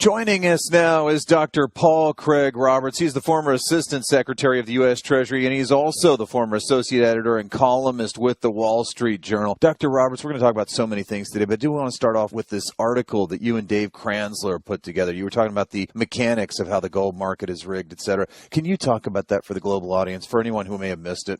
Joining us now is Dr. Paul Craig Roberts. He's the former Assistant Secretary of the U.S. Treasury, and he's also the former Associate Editor and columnist with the Wall Street Journal. Dr. Roberts, we're going to talk about so many things today, but I do want to start off with this article that you and Dave Kranzler put together. You were talking about the mechanics of how the gold market is rigged, et cetera. Can you talk about that for the global audience, for anyone who may have missed it?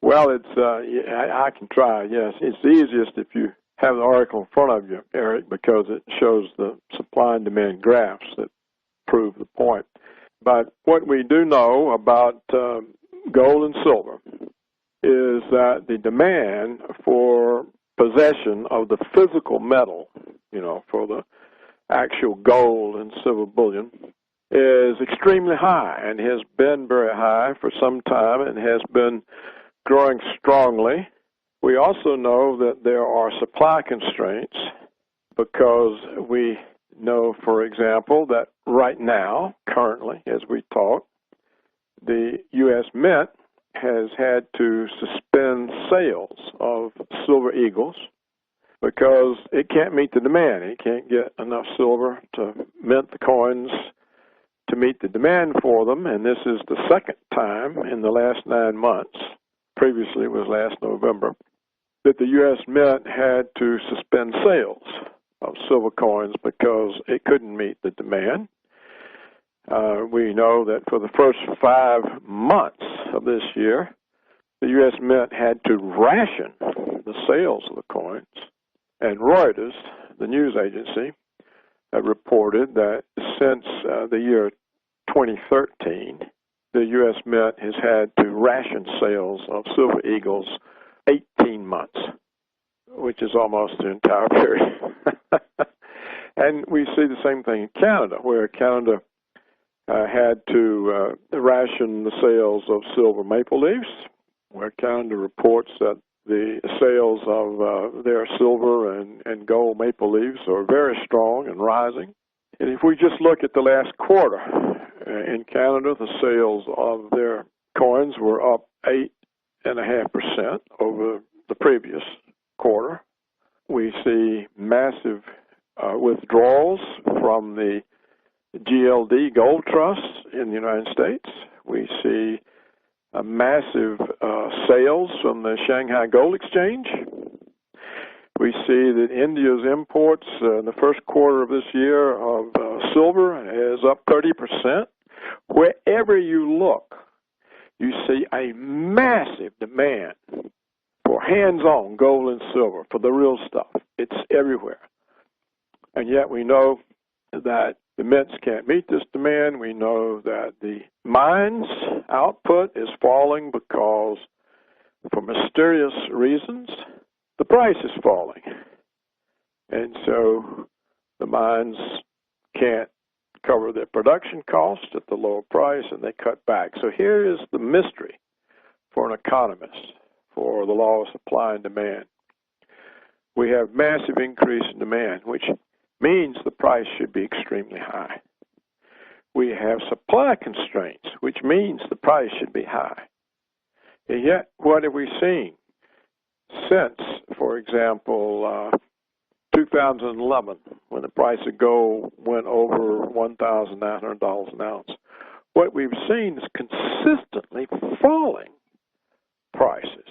Well, I can try, yes. It's easiest if you have the article in front of you, Eric, because it shows the supply and demand graphs that prove the point. But what we do know about gold and silver is that the demand for possession of the physical metal, for the actual gold and silver bullion, is extremely high and has been very high for some time and has been growing strongly. We also know that there are supply constraints because we know, for example, that right now, currently, as we talk, the U.S. Mint has had to suspend sales of Silver Eagles because it can't meet the demand. It can't get enough silver to mint the coins to meet the demand for them, and this is the second time in the last 9 months, previously it was last November, that the U.S. Mint had to suspend sales of silver coins because it couldn't meet the demand. We know that for the first 5 months of this year, the U.S. Mint had to ration the sales of the coins, and Reuters, the news agency, reported that since the year 2013, the U.S. Mint has had to ration sales of Silver Eagles 18 months, which is almost the entire period. And we see the same thing in Canada, where Canada had to ration the sales of silver maple leafs, where Canada reports that the sales of their silver and gold maple leaves are very strong and rising. And if we just look at the last quarter, in Canada, the sales of their coins were up 8.5% over the previous quarter. We see massive withdrawals from the GLD Gold Trust in the United States. We see massive sales from the Shanghai Gold Exchange. We see that India's imports in the first quarter of this year of silver is up 30%. Wherever you look, you see a massive demand for hands-on gold and silver, for the real stuff. It's everywhere. And yet we know that the mints can't meet this demand. We know that the mines' output is falling because, for mysterious reasons, the price is falling. And so the mines can't cover their production costs at the lower price, and they cut back. So here is the mystery for an economist, for the law of supply and demand. We have massive increase in demand, which means the price should be extremely high. We have supply constraints, which means the price should be high. And yet, what have we seen since, for example, 2011, when the price of gold went over $1,900 an ounce? What we've seen is consistently falling prices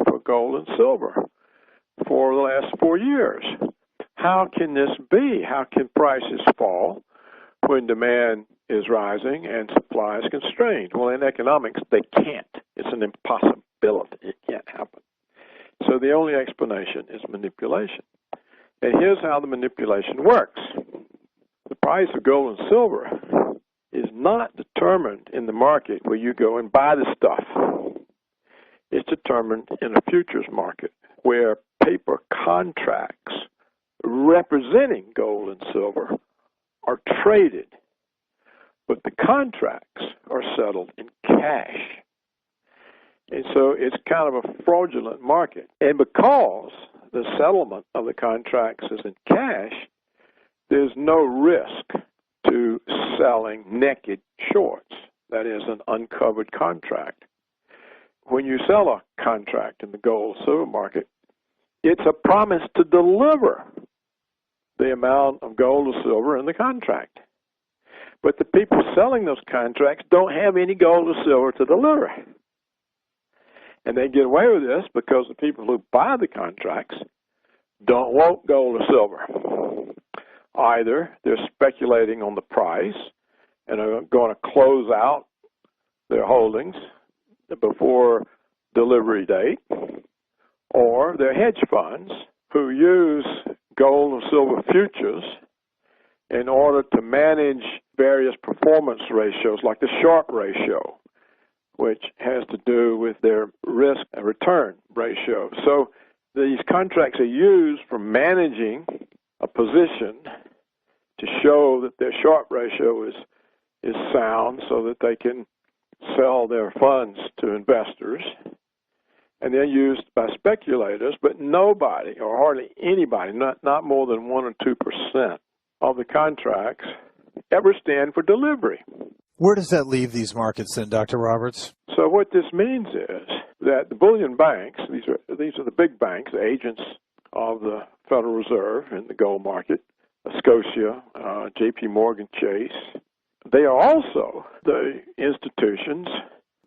for gold and silver for the last 4 years. How can this be? How can prices fall when demand is rising and supply is constrained? Well, in economics, they can't. It's an impossibility. It can't happen. So the only explanation is manipulation. And here's how the manipulation works. The price of gold and silver is not determined in the market where you go and buy the stuff. It's determined in a futures market where paper contracts representing gold and silver are traded, but the contracts are settled in cash. And so it's kind of a fraudulent market. And because the settlement of the contracts is in cash, there's no risk to selling naked shorts. That is an uncovered contract. When you sell a contract in the gold silver market, it's a promise to deliver the amount of gold or silver in the contract. But the people selling those contracts don't have any gold or silver to deliver. And they get away with this because the people who buy the contracts don't want gold or silver. Either they're speculating on the price and are going to close out their holdings before delivery date, or they're hedge funds who use gold or silver futures in order to manage various performance ratios, like the Sharpe ratio, which has to do with their risk and return ratio. So these contracts are used for managing a position to show that their Sharpe ratio is sound so that they can sell their funds to investors. And they're used by speculators, but nobody, or hardly anybody, not more than 1 or 2% of the contracts ever stand for delivery. Where does that leave these markets then, Dr. Roberts? So what this means is that the bullion banks, these are the big banks, agents of the Federal Reserve in the gold market, Scotia, J.P. Morgan Chase, they are also the institutions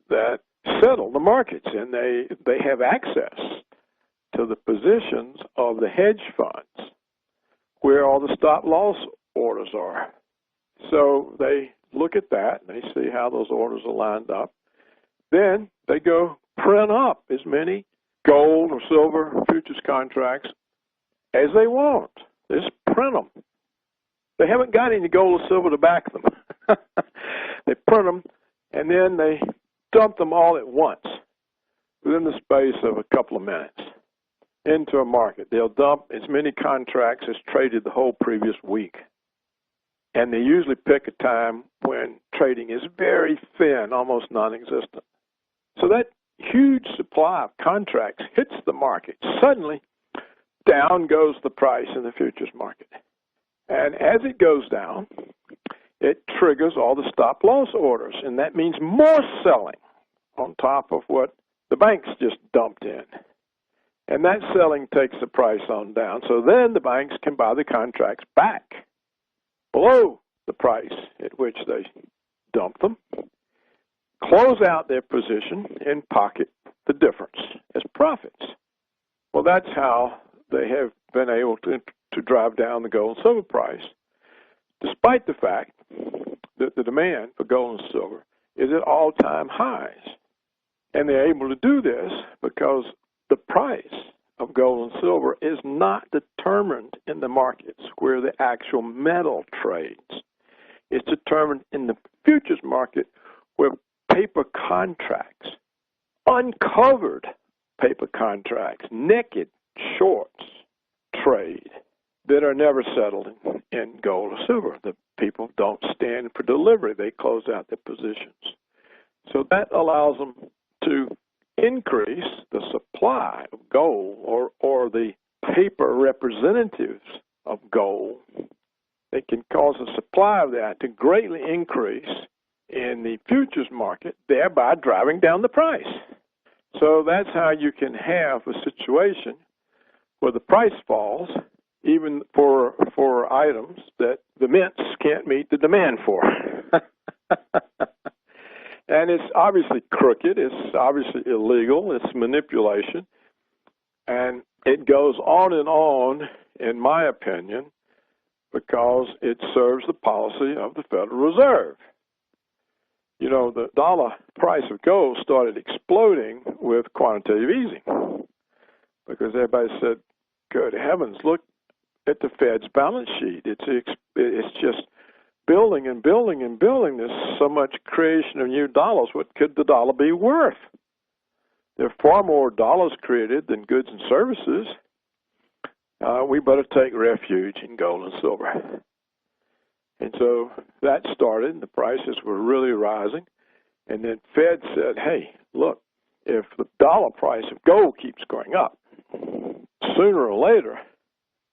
that settle the markets, and they have access to the positions of the hedge funds where all the stop loss orders are. So they look at that, and they see how those orders are lined up. Then they go print up as many gold or silver futures contracts as they want. They just print them. They haven't got any gold or silver to back them. They print them, and then they dump them all at once within the space of a couple of minutes into a market. They'll dump as many contracts as traded the whole previous week. And they usually pick a time when trading is very thin, almost non-existent. So that huge supply of contracts hits the market. Suddenly, down goes the price in the futures market. And as it goes down, it triggers all the stop-loss orders, and that means more selling on top of what the banks just dumped in. And that selling takes the price on down. So then the banks can buy the contracts back below the price at which they dumped them, close out their position, and pocket the difference as profits. Well, that's how they have been able to drive down the gold and silver price, despite the fact that the demand for gold and silver is at all-time highs. And they're able to do this because the price of gold and silver is not determined in the markets where the actual metal trades. It's determined in the futures market where paper contracts, uncovered paper contracts, naked shorts trade that are never settled in gold or silver. The people don't stand for delivery. They close out their positions. So that allows them to increase the supply of gold or the paper representatives of gold. They can cause the supply of that to greatly increase in the futures market, thereby driving down the price. So that's how you can have a situation where the price falls, even for items that the mints can't meet the demand for. And it's obviously crooked, it's obviously illegal, it's manipulation, and it goes on, in my opinion, because it serves the policy of the Federal Reserve. You know, the dollar price of gold started exploding with quantitative easing because everybody said, good heavens, look at the Fed's balance sheet. It's just building and building and building. There's so much creation of new dollars. What could the dollar be worth? There are far more dollars created than goods and services. We better take refuge in gold and silver. And so that started, and the prices were really rising. And then Fed said, hey, look, if the dollar price of gold keeps going up, sooner or later,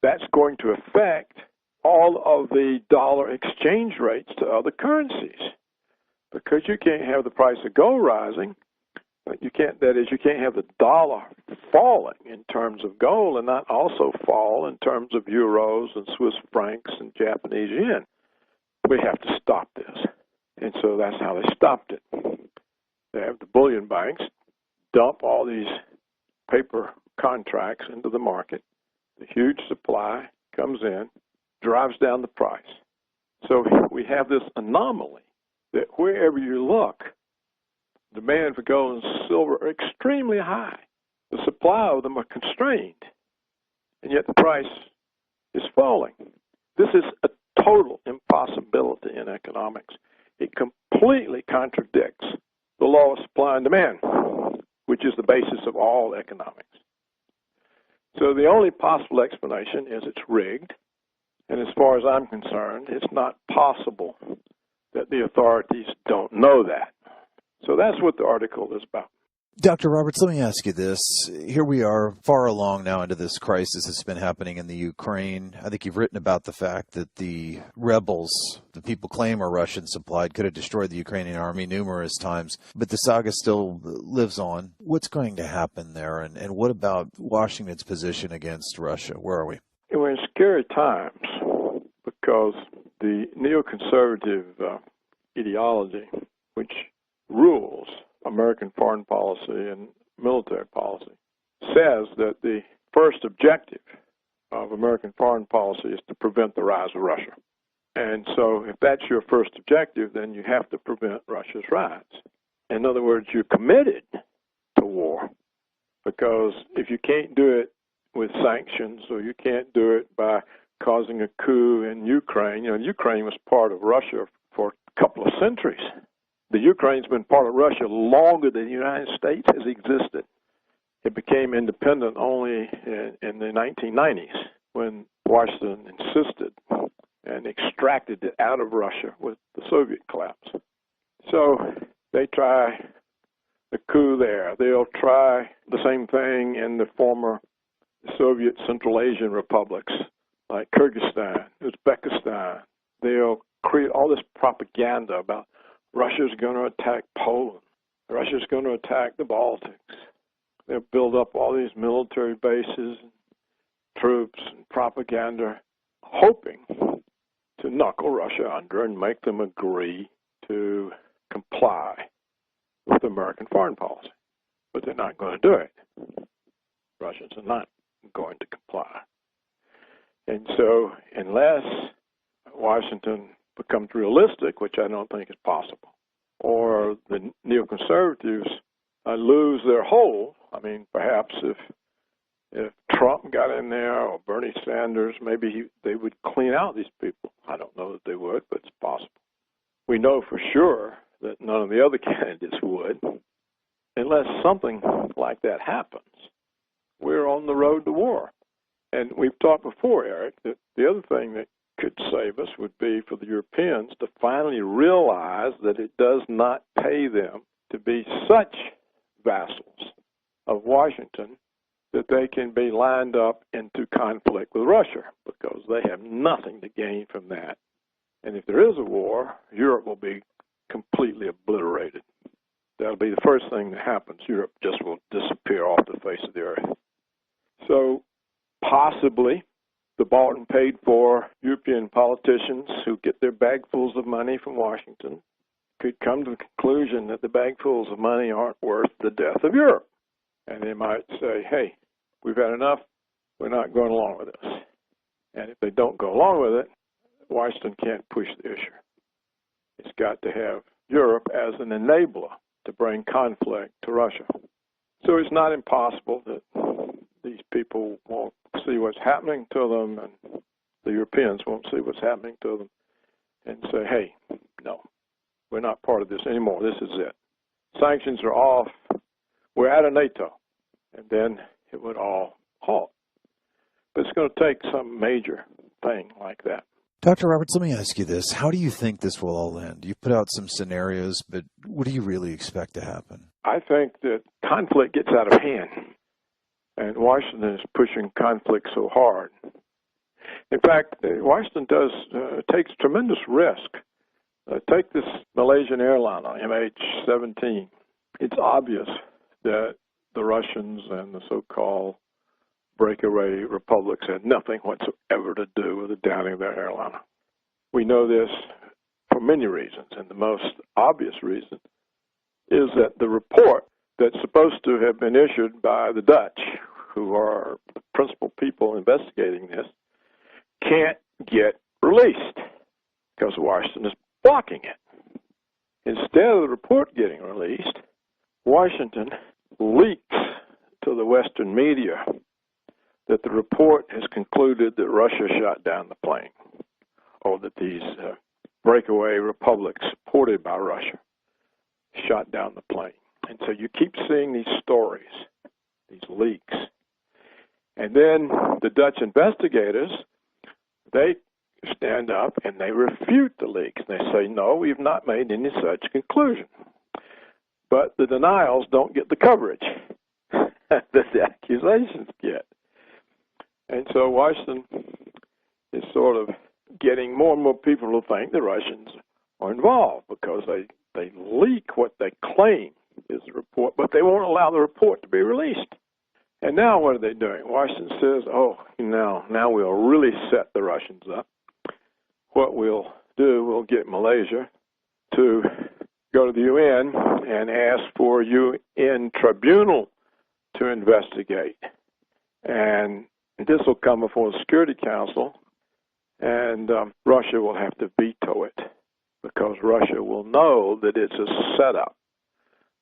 that's going to affect all of the dollar exchange rates to other currencies. Because you can't have the price of gold rising You can't, that is, you can't have the dollar falling in terms of gold and not also fall in terms of euros and Swiss francs and Japanese yen. We have to stop this. And so that's how they stopped it. They have the bullion banks dump all these paper contracts into the market. The huge supply comes in, drives down the price. So we have this anomaly that wherever you look, demand for gold and silver are extremely high. The supply of them are constrained, and yet the price is falling. This is a total impossibility in economics. It completely contradicts the law of supply and demand, which is the basis of all economics. So the only possible explanation is it's rigged, and as far as I'm concerned, it's not possible that the authorities don't know that. So that's what the article is about. Dr. Roberts, let me ask you this. Here we are far along now into this crisis that's been happening in the Ukraine. I think you've written about the fact that the rebels, the people claim are Russian supplied, could have destroyed the Ukrainian army numerous times, but the saga still lives on. What's going to happen there, and what about Washington's position against Russia? Where are we? We're in scary times because the neoconservative ideology, which rules American foreign policy and military policy, says that the first objective of American foreign policy is to prevent the rise of Russia. And so if that's your first objective, then you have to prevent Russia's rise. In other words, you're committed to war, because if you can't do it with sanctions, or you can't do it by causing a coup in Ukraine, Ukraine was part of Russia for a couple of centuries. The Ukraine's been part of Russia longer than the United States has existed. It became independent only in the 1990s when Washington insisted and extracted it out of Russia with the Soviet collapse. So they try the coup there. They'll try the same thing in the former Soviet Central Asian republics like Kyrgyzstan, Uzbekistan. They'll create all this propaganda about Russia's going to attack Poland. Russia's going to attack the Baltics. They'll build up all these military bases, troops, and propaganda, hoping to knuckle Russia under and make them agree to comply with American foreign policy. But they're not going to do it. Russians are not going to comply. And so unless Washington becomes realistic, which I don't think is possible, or the neoconservatives lose their hold. I mean, perhaps if Trump got in there, or Bernie Sanders, maybe they would clean out these people. I don't know that they would, but it's possible. We know for sure that none of the other candidates would. Unless something like that happens, we're on the road to war. And we've talked before, Eric, that the other thing that could save us would be for the Europeans to finally realize that it does not pay them to be such vassals of Washington that they can be lined up into conflict with Russia, because they have nothing to gain from that. And if there is a war, Europe will be completely obliterated. That'll be the first thing that happens. Europe just will disappear off the face of the earth. So possibly the bought and paid for European politicians who get their bagfuls of money from Washington could come to the conclusion that the bagfuls of money aren't worth the death of Europe. And they might say, hey, we've had enough, we're not going along with this. And if they don't go along with it, Washington can't push the issue. It's got to have Europe as an enabler to bring conflict to Russia. So it's not impossible that these people won't see what's happening to them, and the Europeans won't see what's happening to them, and say, hey, no, we're not part of this anymore. This is it. Sanctions are off. We're out of NATO. And then it would all halt. But it's going to take some major thing like that. Dr. Roberts, let me ask you this. How do you think this will all end? You put out some scenarios, but what do you really expect to happen? I think that conflict gets out of hand, and Washington is pushing conflict so hard. In fact, Washington takes tremendous risk. Take this Malaysian airliner, MH17. It's obvious that the Russians and the so-called breakaway republics had nothing whatsoever to do with the downing of their airliner. We know this for many reasons, and the most obvious reason is that the report that's supposed to have been issued by the Dutch, who are the principal people investigating this, can't get released because Washington is blocking it. Instead of the report getting released, Washington leaks to the Western media that the report has concluded that Russia shot down the plane, or that these breakaway republics supported by Russia shot down the plane. And so you keep seeing these stories, these leaks. And then the Dutch investigators, they stand up and they refute the leaks. They say, no, we've not made any such conclusion. But the denials don't get the coverage that the accusations get. And so Washington is sort of getting more and more people to think the Russians are involved because they leak what they claim is the report, but they won't allow the report to be released. And now what are they doing? Washington says, oh, now we'll really set the Russians up. What we'll do, we'll get Malaysia to go to the UN and ask for a UN tribunal to investigate. And this will come before the Security Council, and Russia will have to veto it because Russia will know that it's a setup,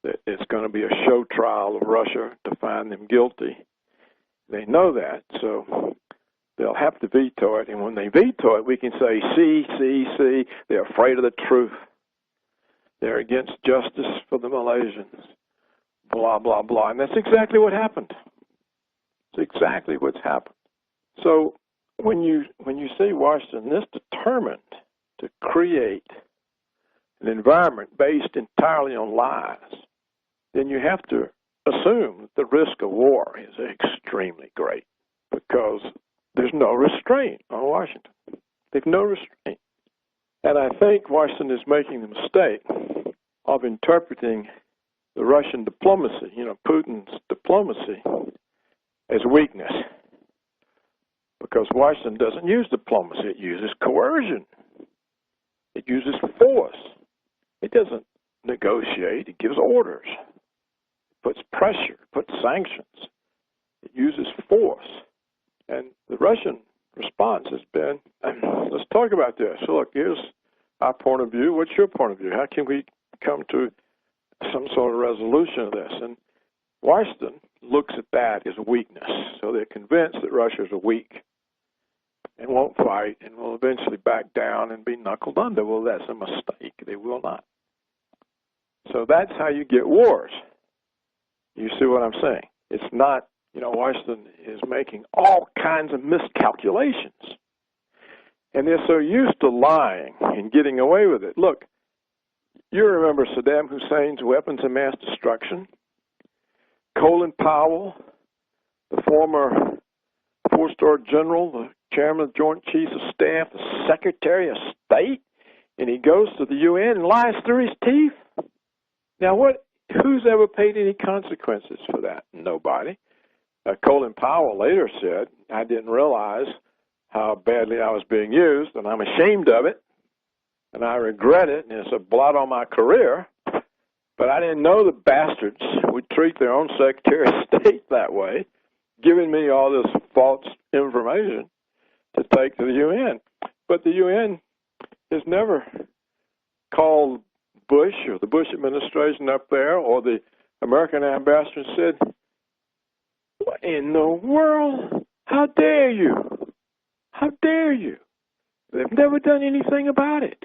that it's going to be a show trial of Russia to find them guilty. They know that, so they'll have to veto it. And when they veto it, we can say, see, they're afraid of the truth. They're against justice for the Malaysians, blah, blah, blah. And that's exactly what happened. It's exactly what's happened. So when you see Washington this determined to create an environment based entirely on lies, then you have to assume that the risk of war is extremely great because there's no restraint on Washington. They've no restraint. And I think Washington is making the mistake of interpreting the Russian diplomacy, Putin's diplomacy, as weakness. Because Washington doesn't use diplomacy, it uses coercion. It uses force. It doesn't negotiate, it gives orders. It puts pressure, it puts sanctions. It uses force. And the Russian response has been, let's talk about this. So look, here's our point of view. What's your point of view? How can we come to some sort of resolution of this? And Washington looks at that as a weakness. So they're convinced that Russia is weak and won't fight and will eventually back down and be knuckled under. Well, that's a mistake. They will not. So that's how you get wars. You see what I'm saying? It's not, Washington is making all kinds of miscalculations. And they're so used to lying and getting away with it. Look, you remember Saddam Hussein's weapons of mass destruction? Colin Powell, the former four-star general, the chairman of the Joint Chiefs of Staff, the Secretary of State, and he goes to the UN and lies through his teeth. Now, who's ever paid any consequences for that? Nobody. Colin Powell later said, I didn't realize how badly I was being used, and I'm ashamed of it, and I regret it, and it's a blot on my career, but I didn't know the bastards would treat their own Secretary of State that way, giving me all this false information to take to the UN. But the UN has never called Bush or the Bush administration up there or the American ambassador and said, what in the world? How dare you? How dare you? They've never done anything about it.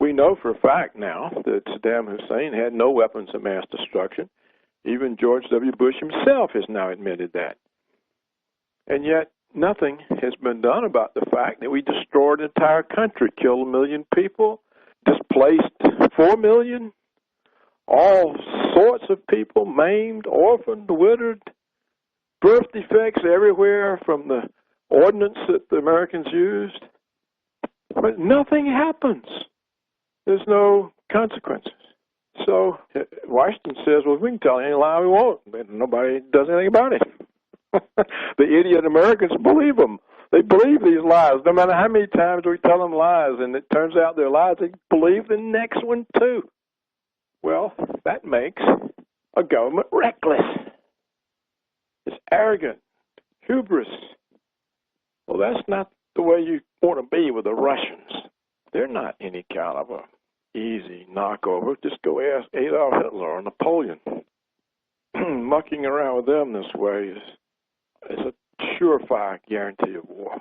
We know for a fact now that Saddam Hussein had no weapons of mass destruction. Even George W. Bush himself has now admitted that. And yet nothing has been done about the fact that we destroyed an entire country, killed 1 million people, displaced 4 million, all sorts of people, maimed, orphaned, widowed, birth defects everywhere from the ordnance that the Americans used. But nothing happens. There's no consequences. So Washington says, well, we can tell any lie we want, but nobody does anything about it. The idiot Americans believe them. They believe these lies. No matter how many times we tell them lies, and it turns out they're lies, they believe the next one too. Well, that makes a government reckless. It's arrogant, hubris. Well, that's not the way you want to be with the Russians. They're not any kind of a easy knockover. Just go ask Adolf Hitler or Napoleon. Mucking around with them this way is a surefire guarantee of war.